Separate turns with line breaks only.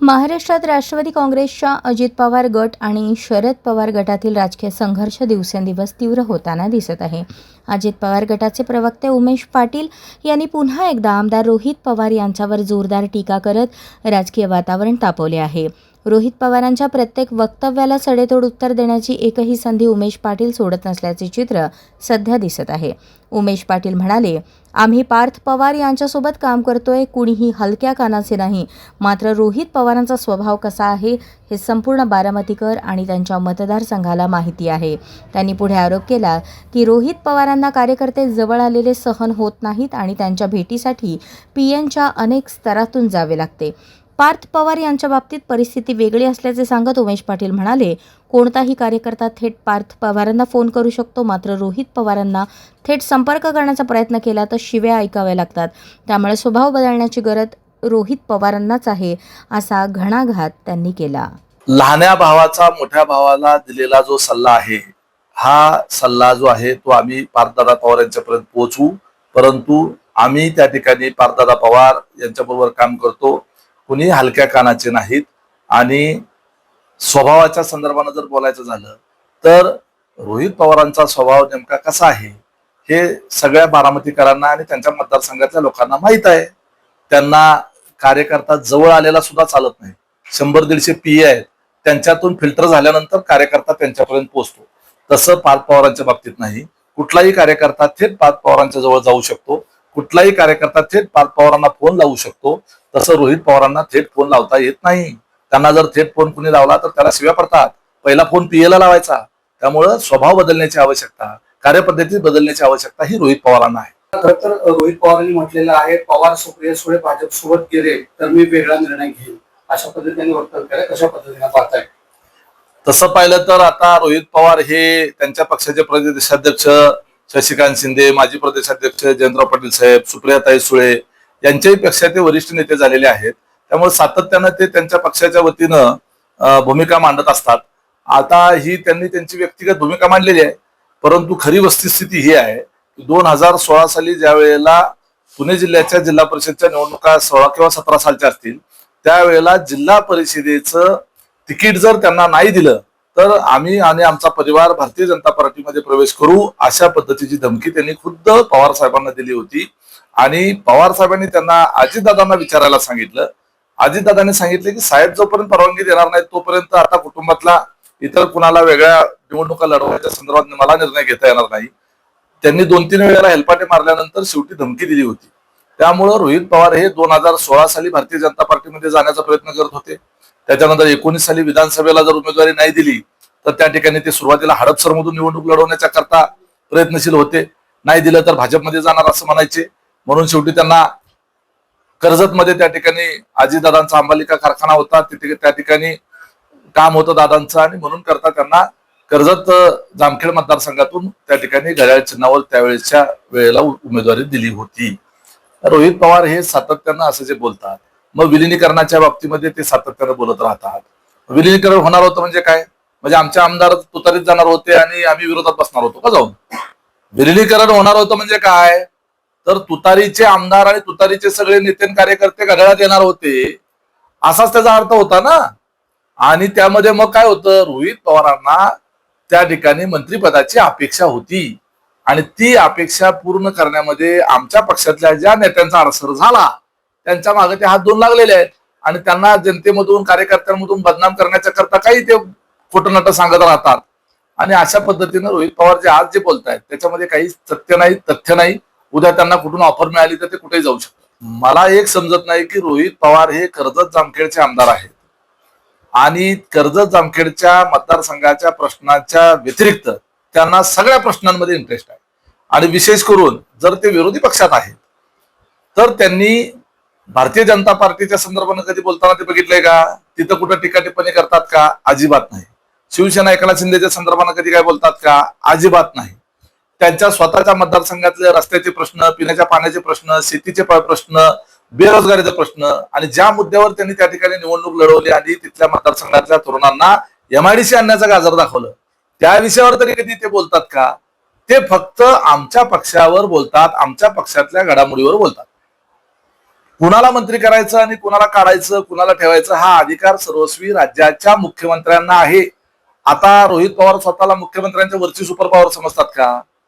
महाराष्ट्रात राष्ट्रवादी काँग्रेसच्या अजित पवार गट आणि शरद पवार गटातील राजकीय संघर्ष दिवसेंदिवस तीव्र होताना दिसत आहे. अजित पवार गटाचे प्रवक्ते उमेश पाटील यांनी पुन्हा एकदा आमदार रोहित पवार यांच्यावर जोरदार टीका करत राजकीय वातावरण तापवले आहे. रोहित पवारांच्या प्रत्येक वक्तव्याला सडेतोड उत्तर देण्याची एकही संधी उमेश पाटील सोडत नसल्याचे चित्र सध्या दिसत आहे. उमेश पाटील म्हणाले, आम्ही पार्थ पवार यांच्यासोबत काम करतोय, कुणीही हलक्या कानाचे नाही. मात्र रोहित पवारांचा स्वभाव कसा आहे हे संपूर्ण बारामतीकर आणि त्यांच्या मतदारसंघाला माहिती आहे. त्यांनी पुढे आरोप केला की रोहित पवारांना कार्यकर्ते जवळ आलेले सहन होत नाहीत आणि त्यांच्या भेटीसाठी पीएनच्या अनेक स्तरातून जावे लागते. पार्थ पवार यांच्या बाबतीत परिस्थिती वेगळी असल्याचे सांगत उमेश पाटील म्हणाले, कोणताही कार्यकर्ता थेट पार्थ पवारांना फोन करू शकतो, मात्र रोहित पवारांना थेट संपर्क करण्याचा प्रयत्न केला तर शिव्या ऐकाव्या लागतात. त्यामुळे स्वभाव बदलण्याची गरज रोहित पवारांनाच आहे, असा घणाघात त्यांनी केला.
लहान्या भावाचा मोठ्या भावाला दिलेला जो सल्ला आहे, हा सल्ला जो आहे तो आम्ही पार्थदादा पवार यांच्यापर्यंत पोहोचवू. परंतु आम्ही त्या ठिकाणी पार्थदादा पवार यांच्याबरोबर काम करतो, कुणी हलक्या कानाचे नाहीत. आणि स्वभावाच्या संदर्भाने जर बोलायचं झालं तर रोहित पवारांचा स्वभाव नेमका कसा आहे हे सगळ्या बारामतीकरांना आणि त्यांच्या मतदारसंघातल्या लोकांना माहित आहे. त्यांना कार्यकर्ता जवळ आलेला सुद्धा चालत नाही. 100-150 पीए आहेत, त्यांच्यातून फिल्टर झाल्यानंतर कार्यकर्ता त्यांच्यापर्यंत पोहोचतो. तसं पार्थ पवारांच्या बाबतीत नाही. कुठलाही कार्यकर्ता थेट पार्थ पवारांच्या जवळ जाऊ शकतो, कुठलाही कार्यकर्ता थेट पार्थ पवारांना फोन लावू शकतो. तसं रोहित पवारांना थेट फोन लावता येत नाही. त्यांना जर थेट फोन कुणी लावला तर त्याला शिव्या पडतात. पहिला फोन पीएला लावायचा. त्यामुळं स्वभाव बदलण्याची आवश्यकता, कार्यपद्धती बदलण्याची आवश्यकता ही रोहित पवारांना आहे.
खरं तर रोहित पवारांनी म्हटलेलं आहे, पवार सुप्रिया सुळे भाजप सोबत गेले तर मी वेगळा निर्णय घेईन, अशा पद्धतीने वक्तव्य केलं. कशा पद्धतीने पाहताय?
तसं पाहिलं तर आता रोहित पवार हे त्यांच्या पक्षाचे प्रदेशाध्यक्ष शशिकांत शिंदे, माजी प्रदेशाध्यक्ष जयंतराव पाटील साहेब, सुप्रियाताई सुळे यांच्याही पक्षाचे वरिष्ठ नेते झालेले आहेत. त्यामुळे सातत्यानं ते त्यांच्या पक्षाच्या वतीनं भूमिका मांडत असतात. आता ही त्यांनी त्यांची व्यक्तिगत भूमिका मांडलेली आहे. परंतु खरी वस्तुस्थिती ही आहे की 2016 साली ज्या वेळेला पुणे जिल्ह्याच्या जिल्हा परिषदच्या निवडणुका 16 किंवा 17 सालच्या असतील, त्यावेळेला जिल्हा परिषदेचं तिकीट जर त्यांना नाही दिलं तर आम्ही आणि आमचा परिवार भारतीय जनता पार्टीमध्ये प्रवेश करू, अशा पद्धतीची धमकी त्यांनी खुद्द पवार साहेबांना दिली होती. आणि पवार साहेबांनी त्यांना अजितदादांना विचारायला सांगितलं. अजितदादांनी सांगितले की साहेब जोपर्यंत परवानगी देणार नाही तोपर्यंत आता कुटुंबातला इतर कुणाला वेगळ्या निवडणुका लढवण्याच्या संदर्भात मला निर्णय घेता येणार नाही. त्यांनी 2-3 वेळेला हेलपाटे मारल्यानंतर शेवटी धमकी दिली होती. त्यामुळं रोहित पवार हे 2016 साली भारतीय जनता पार्टीमध्ये जाण्याचा प्रयत्न करत होते. त्याच्यानंतर 19 साली विधानसभेला जर उमेदवारी नाही दिली तर त्या ठिकाणी ते सुरुवातीला हडपसरमधून निवडणूक लढवण्याच्या करता प्रयत्नशील होते. नाही दिलं तर भाजपमध्ये जाणार असं म्हणायचे. म्हणून शेवटी त्यांना कर्जतमध्ये त्या ठिकाणी अजितदादांचा अंबालिका कारखाना होता, तिथे त्या ठिकाणी काम होतं दादांचं, आणि म्हणून करता त्यांना कर्जत जामखेड मतदारसंघातून त्या ठिकाणी घड्याळ चिन्हावर त्यावेळेच्या वेळेला उमेदवारी दिली होती. रोहित पवार हे सातत्यानं असं जे बोलतात, मग विलिनीकरणाच्या बाबतीमध्ये ते सातत्यानं बोलत राहतात. विलिनीकरण होणार होतं म्हणजे काय? म्हणजे आमचे आमदार तुतारीत जाणार होते आणि आम्ही विरोधात बसणार होतो का जाऊन? विलिनीकरण होणार होतं म्हणजे काय? तर तुतारीचे आमदार आणि तुतारीचे सगळे नेते कार्यकर्ते घड्याळात येणार होते, असाच त्याचा अर्थ होता ना. आणि त्यामध्ये मग काय होतं, रोहित पवारांना त्या ठिकाणी मंत्रिपदाची अपेक्षा होती आणि ती अपेक्षा पूर्ण करण्यामध्ये आमच्या पक्षातल्या ज्या नेत्यांचा अडसर झाला त्यांच्या मागे ते हात धुवून लागलेले आहेत. आणि त्यांना जनतेमधून कार्यकर्त्यांमधून बदनाम करण्याच्या करता काही ते खोटनाटं सांगत राहतात. आणि अशा पद्धतीनं रोहित पवार जे आज जे बोलतायत त्याच्यामध्ये काही सत्य नाही, तथ्य नाही. उद्या त्यांना कुठून ऑफर मिळाली तर ते कुठेही जाऊ शकतात. मला एक समजत नाही की रोहित पवार हे कर्जत जामखेडचे आमदार आहेत आणि कर्जत जामखेडच्या मतदारसंघाच्या प्रश्नाच्या व्यतिरिक्त त्यांना सगळ्या प्रश्नांमध्ये इंटरेस्ट आहे. आणि विशेष करून जर ते विरोधी पक्षात आहेत तर त्यांनी भारतीय जनता पार्टीच्या संदर्भाने कधी बोलताना ते बघितलंय का? तिथं कुठं टीका टिप्पणी करतात का? अजिबात नाही. शिवसेना एकनाथ शिंदेच्या संदर्भाने कधी काय बोलतात का? अजिबात नाही. त्यांच्या स्वतःच्या मतदारसंघातले रस्त्याचे प्रश्न, पिण्याच्या पाण्याचे प्रश्न, शेतीचे प्रश्न, बेरोजगारीचे प्रश्न आणि ज्या मुद्द्यावर त्यांनी त्या ठिकाणी निवडणूक लढवली आणि तिथल्या मतदारसंघातल्या तरुणांना एमआयडीसी आणण्याचं गाजर दाखवलं, त्या विषयावर तरी कधी ते बोलतात का? ते फक्त आमच्या पक्षावर बोलतात, आमच्या पक्षातल्या घडामोडीवर बोलतात. कुणाला मंत्री करायचं आणि कुणाला काढायचं, कुणाला ठेवायचं हा अधिकार सर्वस्वी राज्याच्या मुख्यमंत्र्यांना आहे. आता रोहित पवार स्वतःला मुख्यमंत्र्यांच्या वरची सुपर पॉवर समजतात का?